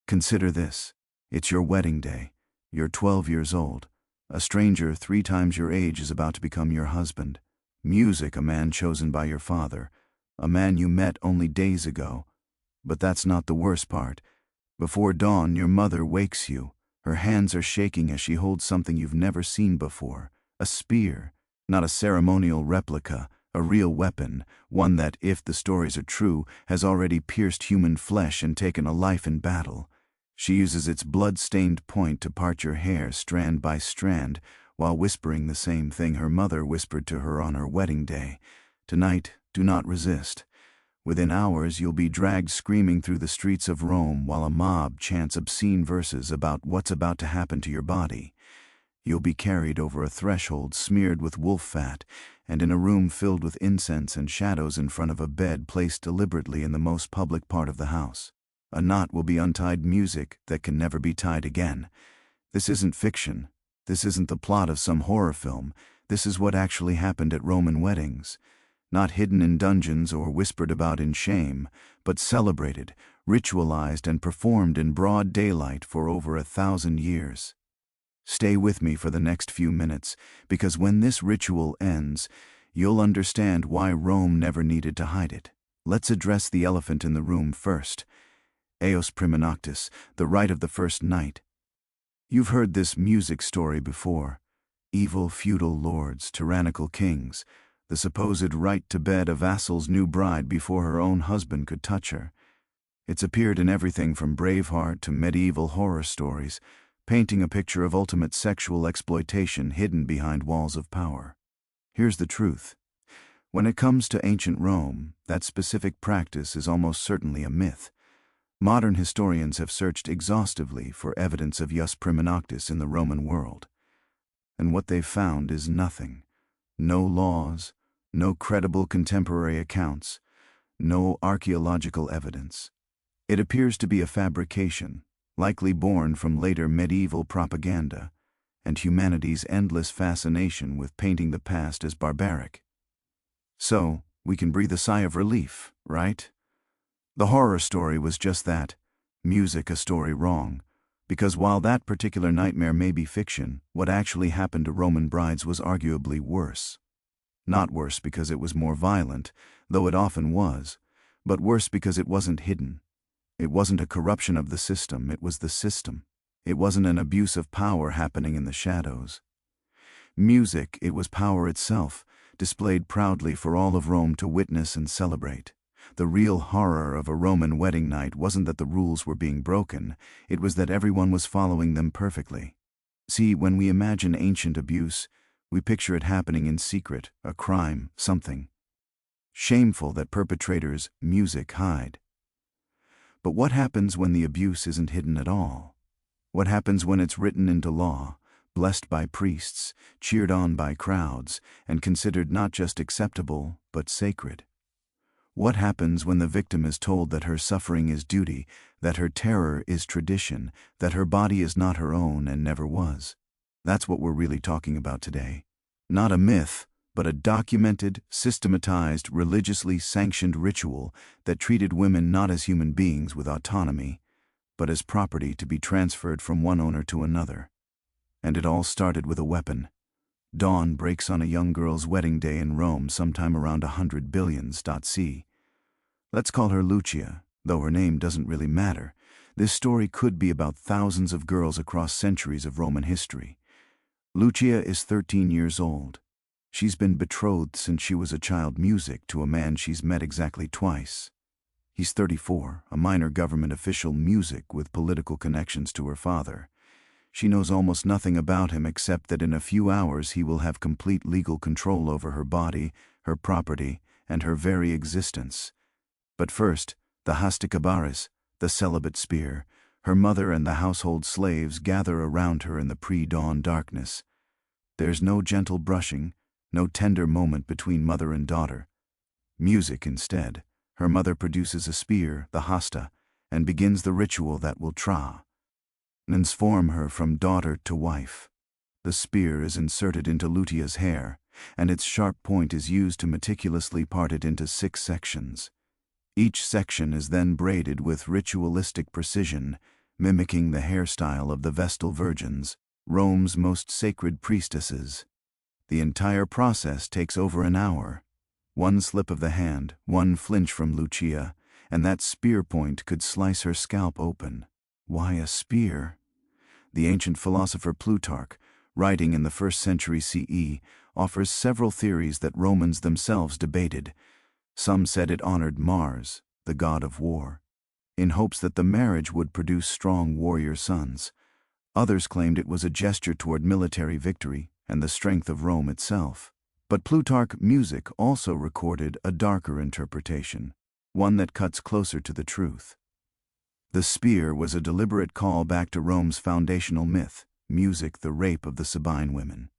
Consider this. It's your wedding day. You're 12 years old. A stranger 3 times your age is about to become your husband. Music, a man chosen by your father. A man you met only days ago. But that's not the worst part. Before dawn, your mother wakes you. Her hands are shaking as she holds something you've never seen before. A spear. Not a ceremonial replica. A real weapon. One that, if the stories are true, has already pierced human flesh and taken a life in battle. She uses its blood-stained point to part your hair strand by strand, while whispering the same thing her mother whispered to her on her wedding day. Tonight, do not resist. Within hours, you'll be dragged screaming through the streets of Rome while a mob chants obscene verses about what's about to happen to your body. You'll be carried over a threshold smeared with wolf fat, and in a room filled with incense and shadows in front of a bed placed deliberately in the most public part of the house. A knot will be untied music that can never be tied again. This isn't fiction. This isn't the plot of some horror film. This is what actually happened at Roman weddings. Not hidden in dungeons or whispered about in shame, but celebrated, ritualized, and performed in broad daylight for over 1,000 years. Stay with me for the next few minutes, because when this ritual ends, you'll understand why Rome never needed to hide it. Let's address the elephant in the room first. Eos prima noctis, the rite of the first night. You've heard this music story before. Evil feudal lords, tyrannical kings, the supposed right to bed a vassal's new bride before her own husband could touch her. It's appeared in everything from Braveheart to medieval horror stories, painting a picture of ultimate sexual exploitation hidden behind walls of power. Here's the truth. When it comes to ancient Rome, that specific practice is almost certainly a myth. Modern historians have searched exhaustively for evidence of jus prima noctis in the Roman world. And what they've found is nothing. No laws, no credible contemporary accounts, no archaeological evidence. It appears to be a fabrication, likely born from later medieval propaganda, and humanity's endless fascination with painting the past as barbaric. So, we can breathe a sigh of relief, right? The horror story was just that, music a story wrong, because while that particular nightmare may be fiction, what actually happened to Roman brides was arguably worse. Not worse because it was more violent, though it often was, but worse because it wasn't hidden. It wasn't a corruption of the system, it was the system. It wasn't an abuse of power happening in the shadows. Music, it was power itself, displayed proudly for all of Rome to witness and celebrate. The real horror of a Roman wedding night wasn't that the rules were being broken, it was that everyone was following them perfectly. See, when we imagine ancient abuse, we picture it happening in secret, a crime, something shameful that perpetrators, music, hide. But what happens when the abuse isn't hidden at all? What happens when it's written into law, blessed by priests, cheered on by crowds, and considered not just acceptable, but sacred? What happens when the victim is told that her suffering is duty, that her terror is tradition, that her body is not her own and never was? That's what we're really talking about today. Not a myth, but a documented, systematized, religiously sanctioned ritual that treated women not as human beings with autonomy, but as property to be transferred from one owner to another. And it all started with a weapon. Dawn breaks on a young girl's wedding day in Rome sometime around 100 billions.c. Let's call her Lucia, though her name doesn't really matter. This story could be about thousands of girls across centuries of Roman history. Lucia is 13 years old. She's been betrothed since she was a child music to a man she's met exactly twice. He's 34, a minor government official music with political connections to her father. She knows almost nothing about him except that in a few hours he will have complete legal control over her body, her property, and her very existence. But first, the hastikabaris, the celibate spear, her mother and the household slaves gather around her in the pre-dawn darkness. There's no gentle brushing, no tender moment between mother and daughter. Music instead. Her mother produces a spear, the hasta, and begins the ritual that will transform her from daughter to wife. The spear is inserted into Lucia's hair, and its sharp point is used to meticulously part it into 6 sections. Each section is then braided with ritualistic precision, mimicking the hairstyle of the Vestal Virgins, Rome's most sacred priestesses. The entire process takes over an hour. One slip of the hand, one flinch from Lucia, and that spear point could slice her scalp open. Why a spear? The ancient philosopher Plutarch, writing in the 1st century CE, offers several theories that Romans themselves debated. Some said it honored Mars, the god of war, in hopes that the marriage would produce strong warrior sons. Others claimed it was a gesture toward military victory and the strength of Rome itself. But Plutarch's music also recorded a darker interpretation, one that cuts closer to the truth. The spear was a deliberate call back to Rome's foundational myth, music, the rape of the Sabine women.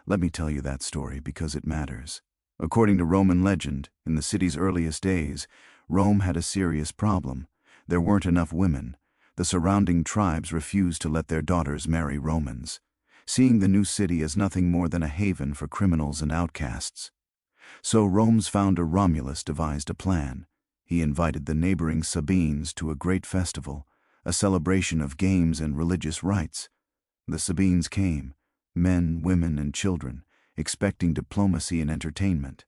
Let me tell you that story because it matters. According to Roman legend, in the city's earliest days, Rome had a serious problem. There weren't enough women. The surrounding tribes refused to let their daughters marry Romans, seeing the new city as nothing more than a haven for criminals and outcasts. So Rome's founder Romulus devised a plan. He invited the neighboring Sabines to a great festival, a celebration of games and religious rites. The Sabines came, men, women, and children, expecting diplomacy and entertainment.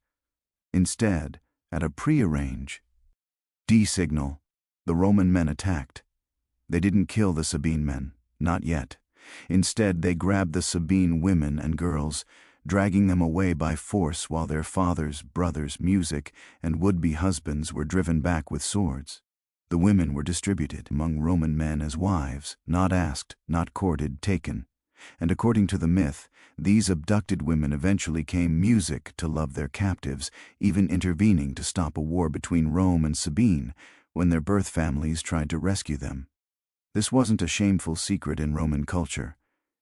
Instead, at a prearranged D-signal, the Roman men attacked. They didn't kill the Sabine men, not yet. Instead, they grabbed the Sabine women and girls, dragging them away by force while their fathers, brothers, music, and would-be husbands were driven back with swords. The women were distributed among Roman men as wives, not asked, not courted, taken. And according to the myth, these abducted women eventually came music to love their captives, even intervening to stop a war between Rome and Sabine when their birth families tried to rescue them. This wasn't a shameful secret in Roman culture.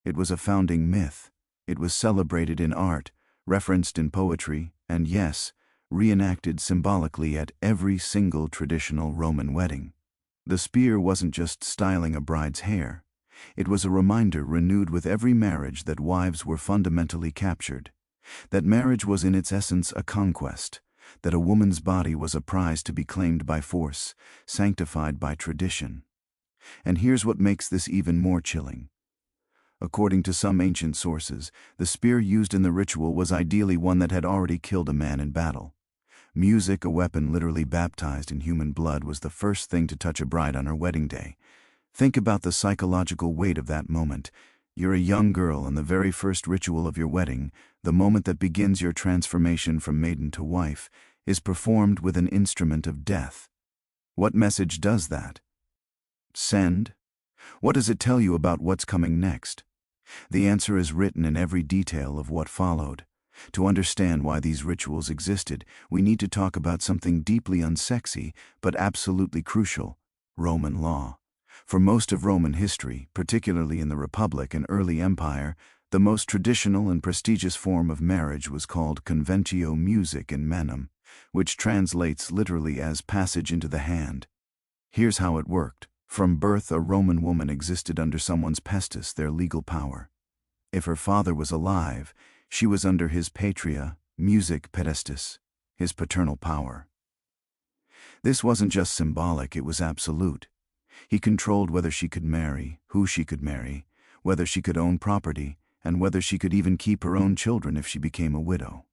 It was a founding myth. It was celebrated in art, referenced in poetry, and yes, reenacted symbolically at every single traditional Roman wedding. The spear wasn't just styling a bride's hair. It was a reminder renewed with every marriage that wives were fundamentally captured, that marriage was in its essence a conquest, that a woman's body was a prize to be claimed by force, sanctified by tradition. And here's what makes this even more chilling. According to some ancient sources, the spear used in the ritual was ideally one that had already killed a man in battle. Music, a weapon literally baptized in human blood, was the first thing to touch a bride on her wedding day. Think about the psychological weight of that moment. You're a young girl, and the very first ritual of your wedding, the moment that begins your transformation from maiden to wife, is performed with an instrument of death. What message does that send? What does it tell you about what's coming next? The answer is written in every detail of what followed. To understand why these rituals existed, we need to talk about something deeply unsexy but absolutely crucial: Roman law. For most of Roman history, particularly in the Republic and early Empire, the most traditional and prestigious form of marriage was called conventio music in manum, which translates literally as passage into the hand. Here's how it worked. From birth, a Roman woman existed under someone's pestis, their legal power. If her father was alive, she was under his patria, music pedestis, his paternal power. This wasn't just symbolic, it was absolute. He controlled whether she could marry, who she could marry, whether she could own property, and whether she could even keep her own children if she became a widow.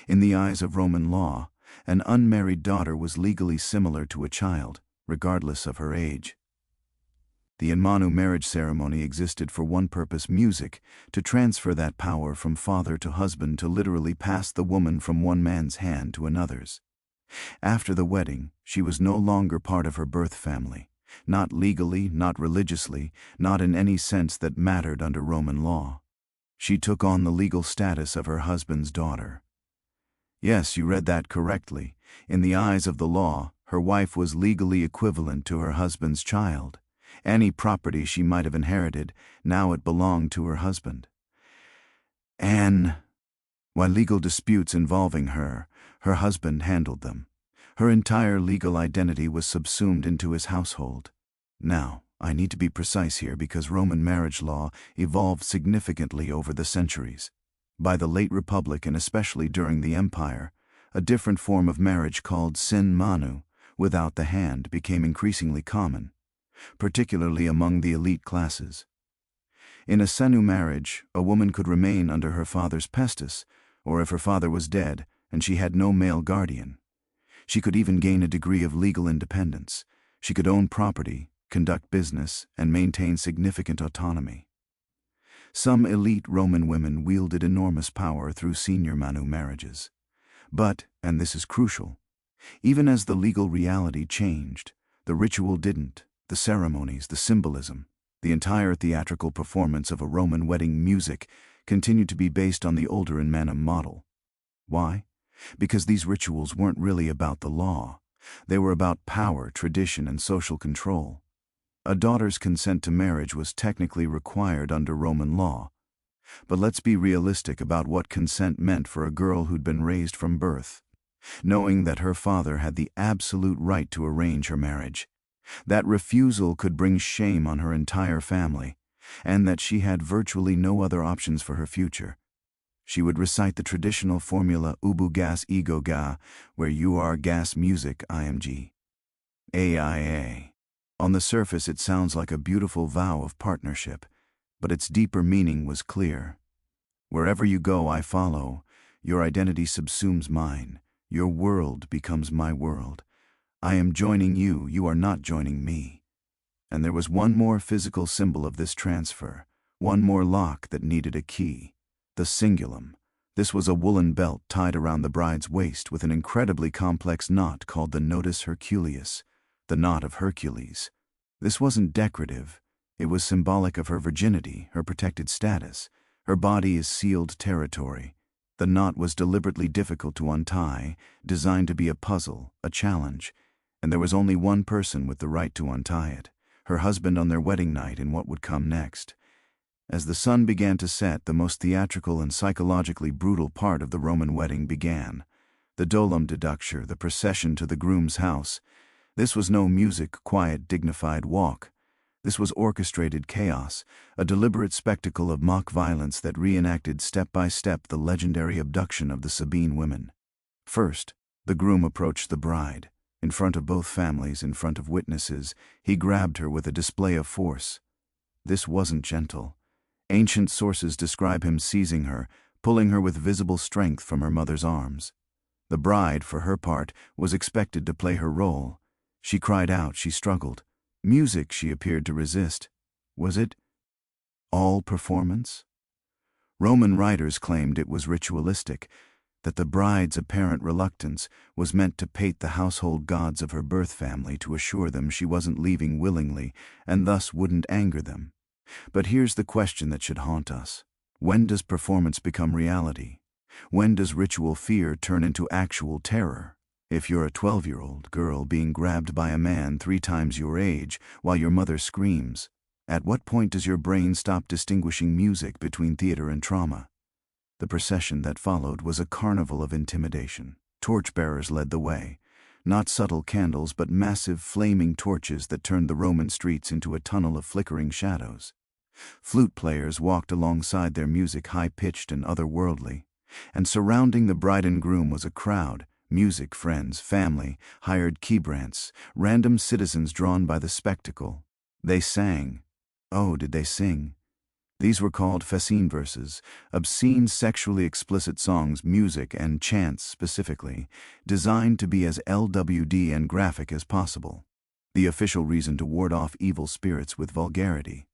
In the eyes of Roman law, an unmarried daughter was legally similar to a child, regardless of her age. The in manu marriage ceremony existed for one purpose: music, to transfer that power from father to husband, to literally pass the woman from one man's hand to another's. After the wedding, she was no longer part of her birth family, not legally, not religiously, not in any sense that mattered under Roman law. She took on the legal status of her husband's daughter. Yes, you read that correctly. In the eyes of the law, her wife was legally equivalent to her husband's child. Any property she might have inherited, now it belonged to her husband. While legal disputes involving her husband handled them. Her entire legal identity was subsumed into his household. Now, I need to be precise here because Roman marriage law evolved significantly over the centuries. By the late Republic, and especially during the Empire, a different form of marriage called sin manu, without the hand, became increasingly common. particularly among the elite classes. In a Senu marriage, a woman could remain under her father's pestis, or if her father was dead and she had no male guardian. She could even gain a degree of legal independence. She could own property, conduct business, and maintain significant autonomy. Some elite Roman women wielded enormous power through senior Manu marriages. But, and this is crucial, even as the legal reality changed, the ritual didn't. The ceremonies, the symbolism, the entire theatrical performance of a Roman wedding music continued to be based on the older in manum model. Why? Because these rituals weren't really about the law. They were about power, tradition, and social control. A daughter's consent to marriage was technically required under Roman law. But let's be realistic about what consent meant for a girl who'd been raised from birth, knowing that her father had the absolute right to arrange her marriage. That refusal could bring shame on her entire family, and that she had virtually no other options for her future. She would recite the traditional formula ubu gas ego ga, where you are gas music img. AIA. On the surface it sounds like a beautiful vow of partnership, but its deeper meaning was clear. Wherever you go I follow, your identity subsumes mine, your world becomes my world. I am joining you, you are not joining me. And there was one more physical symbol of this transfer, one more lock that needed a key. The cingulum. This was a woolen belt tied around the bride's waist with an incredibly complex knot called the nodus Herculeus, the knot of Hercules. This wasn't decorative. It was symbolic of her virginity, her protected status. Her body is sealed territory. The knot was deliberately difficult to untie, designed to be a puzzle, a challenge. And there was only one person with the right to untie it, her husband on their wedding night in what would come next. As the sun began to set, the most theatrical and psychologically brutal part of the Roman wedding began. The dolum deducture, the procession to the groom's house. This was no music, quiet, dignified walk. This was orchestrated chaos, a deliberate spectacle of mock violence that reenacted step by step the legendary abduction of the Sabine women. First, the groom approached the bride. In front of both families, in front of witnesses, he grabbed her with a display of force. This wasn't gentle. Ancient sources describe him seizing her, pulling her with visible strength from her mother's arms. The bride, for her part, was expected to play her role. She cried out, she struggled. Music she appeared to resist. Was it all performance? Roman writers claimed it was ritualistic, that the bride's apparent reluctance was meant to pate the household gods of her birth family to assure them she wasn't leaving willingly and thus wouldn't anger them. But here's the question that should haunt us. When does performance become reality? When does ritual fear turn into actual terror? If you're a 12-year-old girl being grabbed by a man 3 times your age while your mother screams, at what point does your brain stop distinguishing music between theater and trauma? The procession that followed was a carnival of intimidation. Torchbearers led the way. Not subtle candles, but massive flaming torches that turned the Roman streets into a tunnel of flickering shadows. Flute players walked alongside their music high-pitched and otherworldly. And surrounding the bride and groom was a crowd, music friends, family, hired keybrands, random citizens drawn by the spectacle. They sang. Oh, did they sing? These were called fascine verses, obscene sexually explicit songs, music and chants specifically, designed to be as LWD and graphic as possible. The official reason to ward off evil spirits with vulgarity.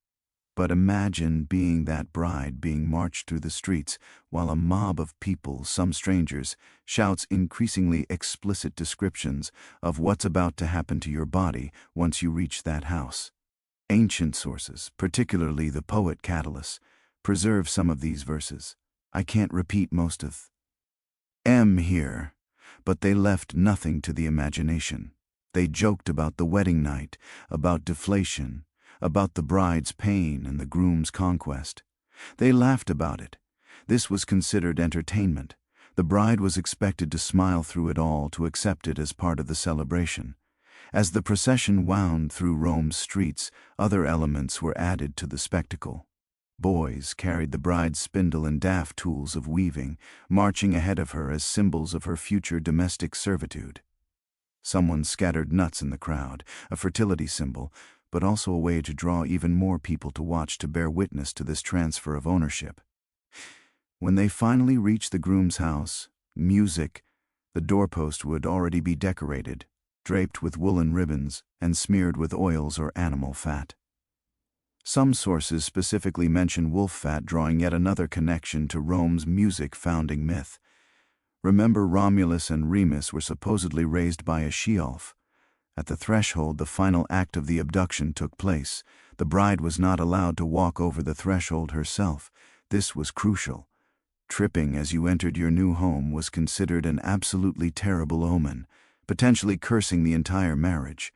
But imagine being that bride being marched through the streets while a mob of people, some strangers, shouts increasingly explicit descriptions of what's about to happen to your body once you reach that house. Ancient sources, particularly the poet Catullus, preserve some of these verses. I can't repeat most of them here, but they left nothing to the imagination. They joked about the wedding night, about deflation, about the bride's pain and the groom's conquest. They laughed about it. This was considered entertainment. The bride was expected to smile through it all, to accept it as part of the celebration. As the procession wound through Rome's streets, other elements were added to the spectacle. Boys carried the bride's spindle and daft tools of weaving, marching ahead of her as symbols of her future domestic servitude. Someone scattered nuts in the crowd, a fertility symbol, but also a way to draw even more people to watch to bear witness to this transfer of ownership. When they finally reached the groom's house, the doorpost would already be decorated, draped with woolen ribbons, and smeared with oils or animal fat. Some sources specifically mention wolf fat, drawing yet another connection to Rome's music founding myth. Remember, Romulus and Remus were supposedly raised by a she-elf. At the threshold, the final act of the abduction took place. The bride was not allowed to walk over the threshold herself. This was crucial. Tripping as you entered your new home was considered an absolutely terrible omen, potentially cursing the entire marriage.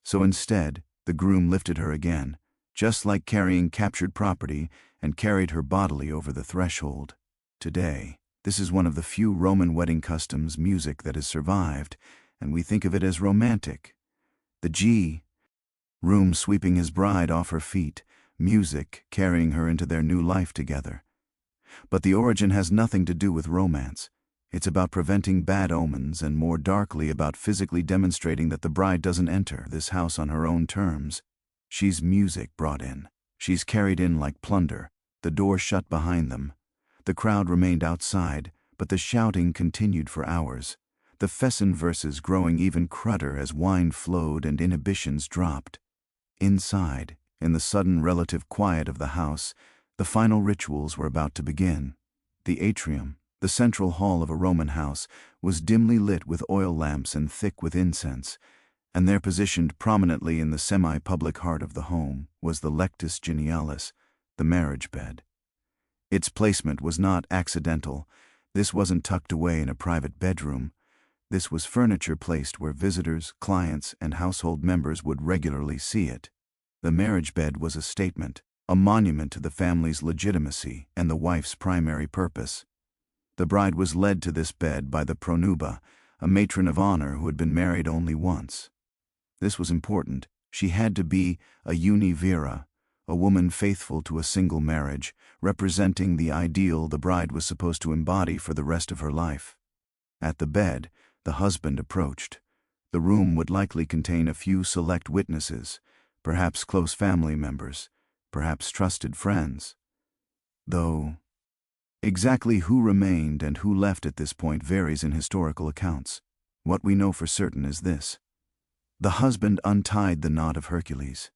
So instead, the groom lifted her again, just like carrying captured property, and carried her bodily over the threshold. Today, this is one of the few Roman wedding customs music that has survived, and we think of it as romantic. The groom sweeping his bride off her feet, music carrying her into their new life together. But the origin has nothing to do with romance. It's about preventing bad omens, and more darkly about physically demonstrating that the bride doesn't enter this house on her own terms. She's music brought in. She's carried in like plunder. The door shut behind them. The crowd remained outside, but the shouting continued for hours. The Fessin verses growing even crudder as wine flowed and inhibitions dropped. Inside, in the sudden relative quiet of the house, the final rituals were about to begin. The atrium, the central hall of a Roman house, was dimly lit with oil lamps and thick with incense, and there, positioned prominently in the semi-public heart of the home, was the lectus genialis, the marriage bed. Its placement was not accidental. This wasn't tucked away in a private bedroom. This was furniture placed where visitors, clients, and household members would regularly see it. The marriage bed was a statement, a monument to the family's legitimacy and the wife's primary purpose. The bride was led to this bed by the pronuba, a matron of honor who had been married only once. This was important. She had to be a univira, a woman faithful to a single marriage, representing the ideal the bride was supposed to embody for the rest of her life. At the bed, the husband approached. The room would likely contain a few select witnesses, perhaps close family members, perhaps trusted friends. Though exactly who remained and who left at this point varies in historical accounts. What we know for certain is this. The husband untied the knot of Hercules.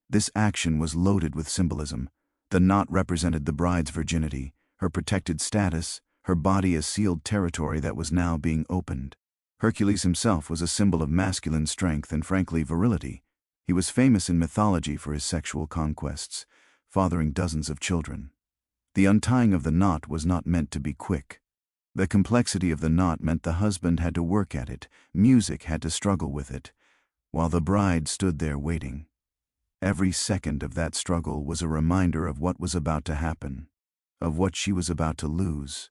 This action was loaded with symbolism. The knot represented the bride's virginity, her protected status, her body as sealed territory that was now being opened. Hercules himself was a symbol of masculine strength and, frankly, virility. He was famous in mythology for his sexual conquests, fathering dozens of children. The untying of the knot was not meant to be quick. The complexity of the knot meant the husband had to work at it, music had to struggle with it, while the bride stood there waiting. Every second of that struggle was a reminder of what was about to happen, of what she was about to lose.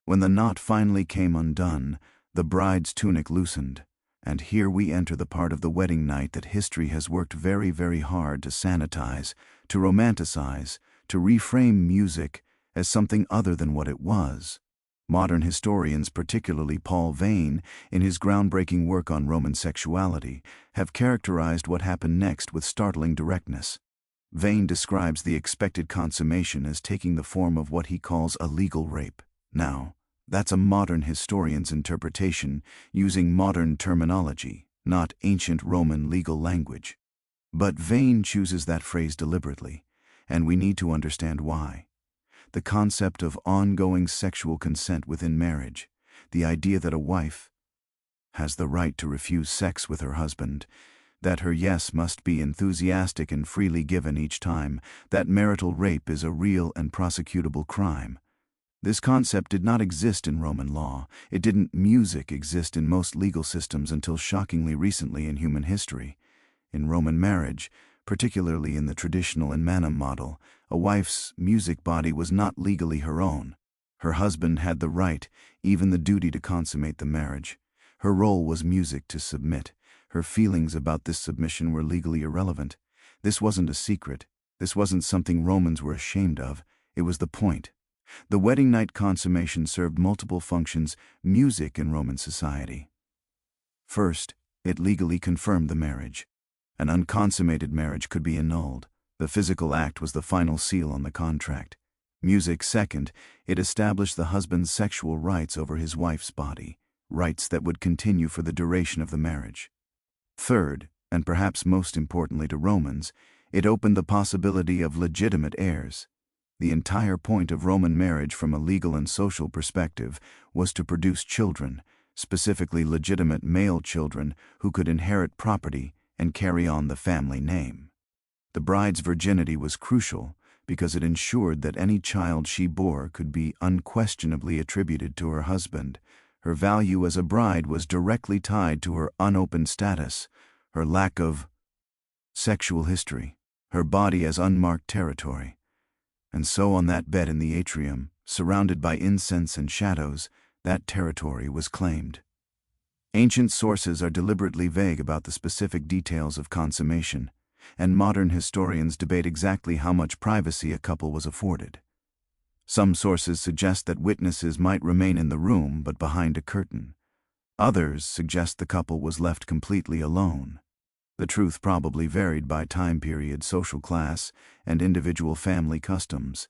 When the knot finally came undone, the bride's tunic loosened, and here we enter the part of the wedding night that history has worked very, very hard to sanitize, to romanticize, to reframe music as something other than what it was. Modern historians, particularly Paul Vane, in his groundbreaking work on Roman sexuality, have characterized what happened next with startling directness. Vane describes the expected consummation as taking the form of what he calls a legal rape. Now, that's a modern historian's interpretation, using modern terminology, not ancient Roman legal language. But Vane chooses that phrase deliberately, and we need to understand why. The concept of ongoing sexual consent within marriage, the idea that a wife has the right to refuse sex with her husband, that her yes must be enthusiastic and freely given each time, that marital rape is a real and prosecutable crime. This concept did not exist in Roman law. It didn't music exist in most legal systems until shockingly recently in human history. In Roman marriage, particularly in the traditional in manum model, a wife's music body was not legally her own. Her husband had the right, even the duty to consummate the marriage. Her role was music to submit. Her feelings about this submission were legally irrelevant. This wasn't a secret. This wasn't something Romans were ashamed of. It was the point. The wedding night consummation served multiple functions, music in Roman society. First, it legally confirmed the marriage. An unconsummated marriage could be annulled. The physical act was the final seal on the contract. Music, second, it established the husband's sexual rights over his wife's body, rights that would continue for the duration of the marriage. Third, and perhaps most importantly to Romans, it opened the possibility of legitimate heirs. The entire point of Roman marriage from a legal and social perspective was to produce children, specifically legitimate male children who could inherit property and carry on the family name. The bride's virginity was crucial because it ensured that any child she bore could be unquestionably attributed to her husband. Her value as a bride was directly tied to her unopened status, her lack of sexual history, her body as unmarked territory. And so on that bed in the atrium, surrounded by incense and shadows, that territory was claimed. Ancient sources are deliberately vague about the specific details of consummation, and modern historians debate exactly how much privacy a couple was afforded. Some sources suggest that witnesses might remain in the room but behind a curtain. Others suggest the couple was left completely alone. The truth probably varied by time period, social class, and individual family customs.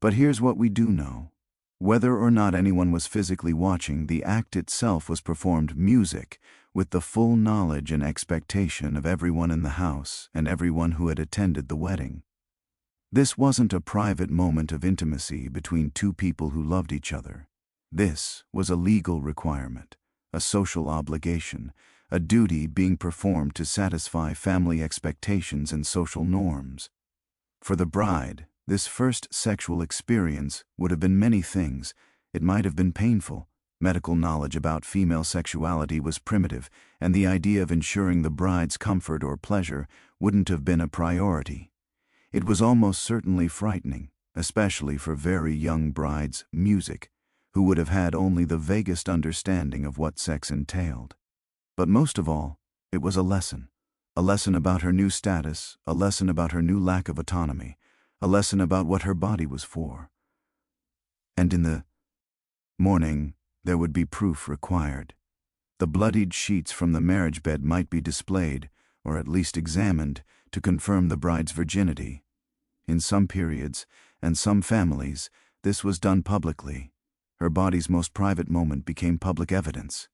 But here's what we do know. Whether or not anyone was physically watching, the act itself was performed music, with the full knowledge and expectation of everyone in the house and everyone who had attended the wedding. This wasn't a private moment of intimacy between two people who loved each other. This was a legal requirement, a social obligation, a duty being performed to satisfy family expectations and social norms. For the bride, this first sexual experience would have been many things. It might have been painful. Medical knowledge about female sexuality was primitive, and the idea of ensuring the bride's comfort or pleasure wouldn't have been a priority. It was almost certainly frightening, especially for very young brides, music, who would have had only the vaguest understanding of what sex entailed. But most of all, it was a lesson about her new status, a lesson about her new lack of autonomy, a lesson about what her body was for. And in the morning, there would be proof required. The bloodied sheets from the marriage bed might be displayed, or at least examined, to confirm the bride's virginity. In some periods, and some families, this was done publicly. Her body's most private moment became public evidence.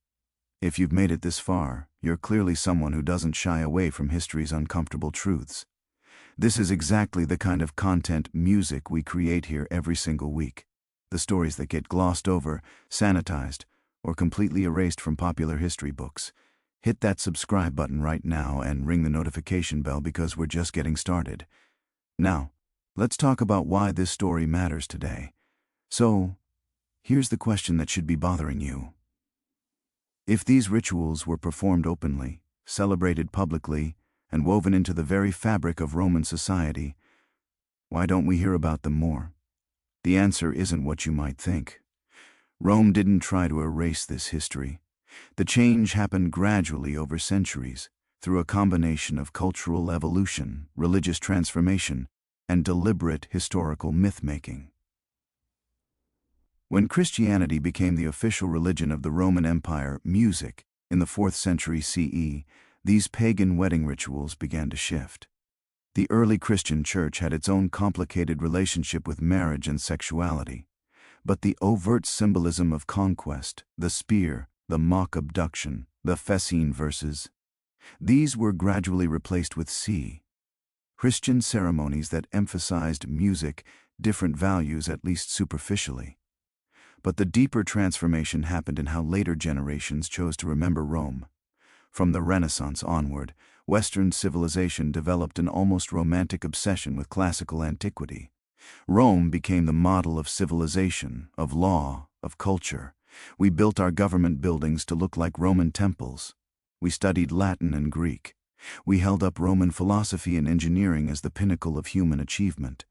If you've made it this far, you're clearly someone who doesn't shy away from history's uncomfortable truths. This is exactly the kind of content music we create here every single week. The stories that get glossed over, sanitized, or completely erased from popular history books. Hit that subscribe button right now and ring the notification bell because we're just getting started. Now, let's talk about why this story matters today. So, here's the question that should be bothering you. If these rituals were performed openly, celebrated publicly, and woven into the very fabric of Roman society, why don't we hear about them more? The answer isn't what you might think. Rome didn't try to erase this history. The change happened gradually over centuries, through a combination of cultural evolution, religious transformation, and deliberate historical myth-making. When Christianity became the official religion of the Roman Empire, music, in the 4th century CE, these pagan wedding rituals began to shift. The early Christian church had its own complicated relationship with marriage and sexuality, but the overt symbolism of conquest, the spear, the mock abduction, the Fessene verses, these were gradually replaced with Christian ceremonies that emphasized music, different values at least superficially. But the deeper transformation happened in how later generations chose to remember Rome. From the Renaissance onward, Western civilization developed an almost romantic obsession with classical antiquity. Rome became the model of civilization, of law, of culture. We built our government buildings to look like Roman temples. We studied Latin and Greek. We held up Roman philosophy and engineering as the pinnacle of human achievement.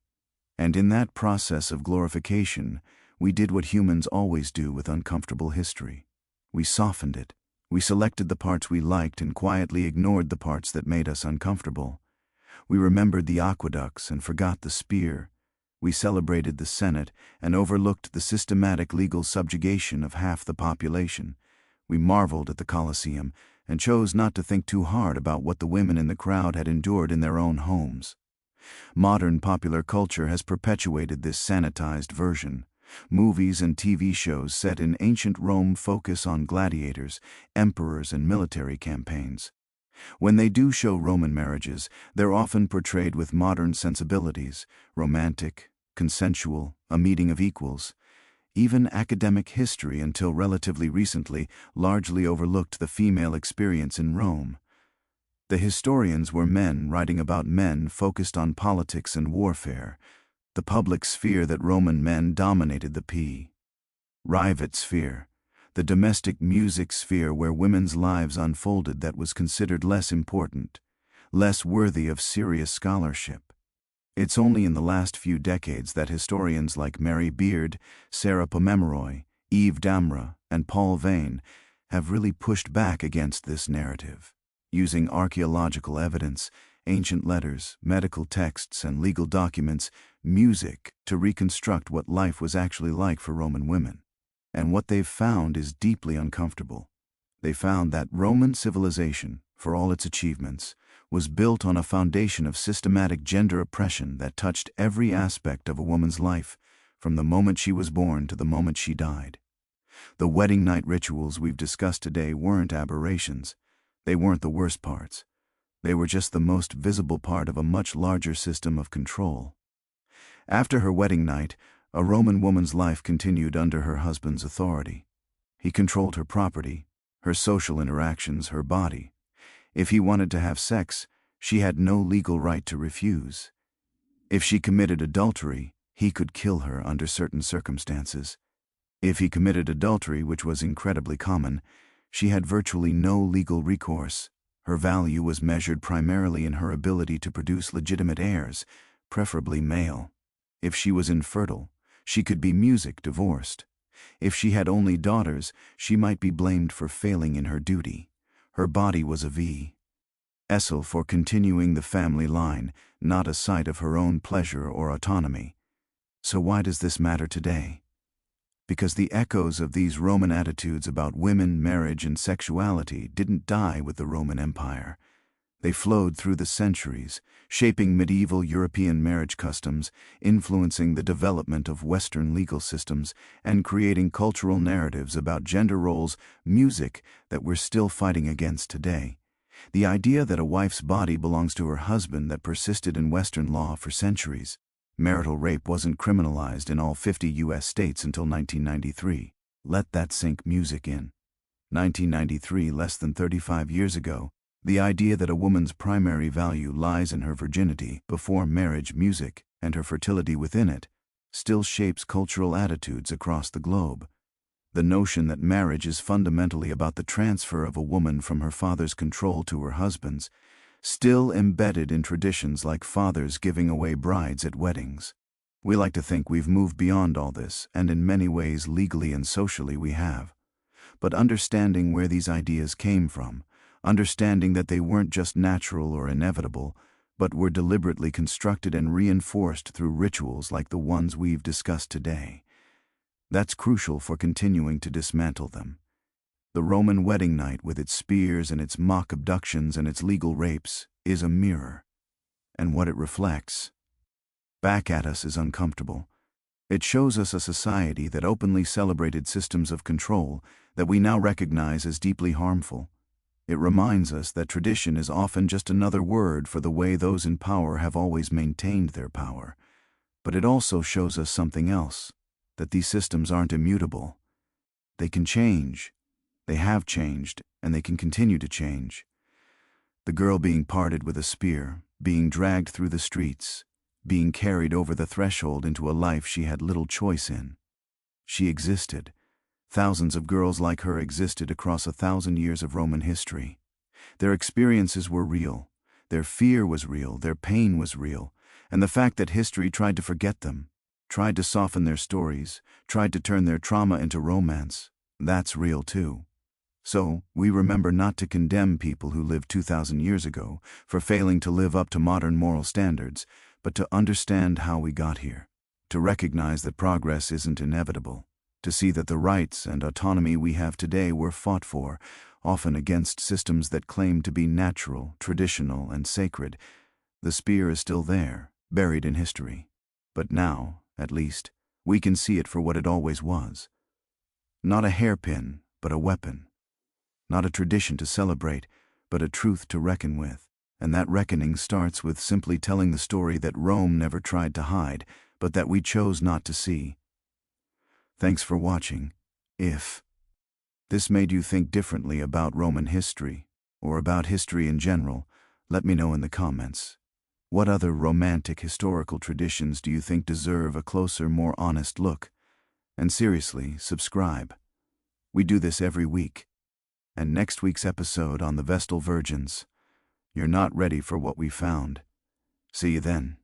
And in that process of glorification, we did what humans always do with uncomfortable history. We softened it. We selected the parts we liked and quietly ignored the parts that made us uncomfortable. We remembered the aqueducts and forgot the spear. We celebrated the Senate and overlooked the systematic legal subjugation of half the population. We marveled at the Colosseum and chose not to think too hard about what the women in the crowd had endured in their own homes. Modern popular culture has perpetuated this sanitized version. Movies and TV shows set in ancient Rome focus on gladiators, emperors, and military campaigns. When they do show Roman marriages, they're often portrayed with modern sensibilities: romantic, consensual, a meeting of equals. Even academic history, until relatively recently, largely overlooked the female experience in Rome. The historians were men writing about men, focused on politics and warfare, the public sphere that Roman men dominated, the private sphere, the domestic music sphere where women's lives unfolded, that was considered less important, less worthy of serious scholarship. It's only in the last few decades that historians like Mary Beard, Sarah Pomeroy, Eve Damra, and Paul Vane have really pushed back against this narrative, using archaeological evidence, ancient letters, medical texts, and legal documents, music, to reconstruct what life was actually like for Roman women. And what they've found is deeply uncomfortable. They found that Roman civilization, for all its achievements, was built on a foundation of systematic gender oppression that touched every aspect of a woman's life, from the moment she was born to the moment she died. The wedding night rituals we've discussed today weren't aberrations. They weren't the worst parts. They were just the most visible part of a much larger system of control. After her wedding night, a Roman woman's life continued under her husband's authority. He controlled her property, her social interactions, her body. If he wanted to have sex, she had no legal right to refuse. If she committed adultery, he could kill her under certain circumstances. If he committed adultery, which was incredibly common, she had virtually no legal recourse. Her value was measured primarily in her ability to produce legitimate heirs, preferably male. If she was infertile, she could be divorced. If she had only daughters, she might be blamed for failing in her duty. Her body was a vessel for continuing the family line, not a site of her own pleasure or autonomy. So why does this matter today? Because the echoes of these Roman attitudes about women, marriage, and sexuality didn't die with the Roman Empire. They flowed through the centuries, shaping medieval European marriage customs, influencing the development of Western legal systems, and creating cultural narratives about gender roles, music, that we're still fighting against today. The idea that a wife's body belongs to her husband that persisted in Western law for centuries. Marital rape wasn't criminalized in all 50 U.S. states until 1993. Let that sink music in. 1993, less than 35 years ago. The idea that a woman's primary value lies in her virginity before marriage, music, and her fertility within it, still shapes cultural attitudes across the globe. The notion that marriage is fundamentally about the transfer of a woman from her father's control to her husband's, still embedded in traditions like fathers giving away brides at weddings. We like to think we've moved beyond all this, and in many ways, legally and socially, we have. But understanding where these ideas came from, understanding that they weren't just natural or inevitable, but were deliberately constructed and reinforced through rituals like the ones we've discussed today, that's crucial for continuing to dismantle them. The Roman wedding night, with its spears and its mock abductions and its legal rapes, is a mirror. And what it reflects back at us is uncomfortable. It shows us a society that openly celebrated systems of control that we now recognize as deeply harmful. It reminds us that tradition is often just another word for the way those in power have always maintained their power. But it also shows us something else, that these systems aren't immutable. They can change. They have changed, and they can continue to change. The girl being parted with a spear, being dragged through the streets, being carried over the threshold into a life she had little choice in. She existed. Thousands of girls like her existed across 1,000 years of Roman history. Their experiences were real. Their fear was real. Their pain was real. And the fact that history tried to forget them, tried to soften their stories, tried to turn their trauma into romance, that's real too. So, we remember not to condemn people who lived 2,000 years ago for failing to live up to modern moral standards, but to understand how we got here, to recognize that progress isn't inevitable, to see that the rights and autonomy we have today were fought for, often against systems that claim to be natural, traditional, and sacred. The spear is still there, buried in history. But now, at least, we can see it for what it always was. Not a hairpin, but a weapon. Not a tradition to celebrate, but a truth to reckon with. And that reckoning starts with simply telling the story that Rome never tried to hide, but that we chose not to see. Thanks for watching. If this made you think differently about Roman history, or about history in general, let me know in the comments. What other romantic historical traditions do you think deserve a closer, more honest look? And seriously, subscribe. We do this every week. And next week's episode on the Vestal Virgins. You're not ready for what we found. See you then.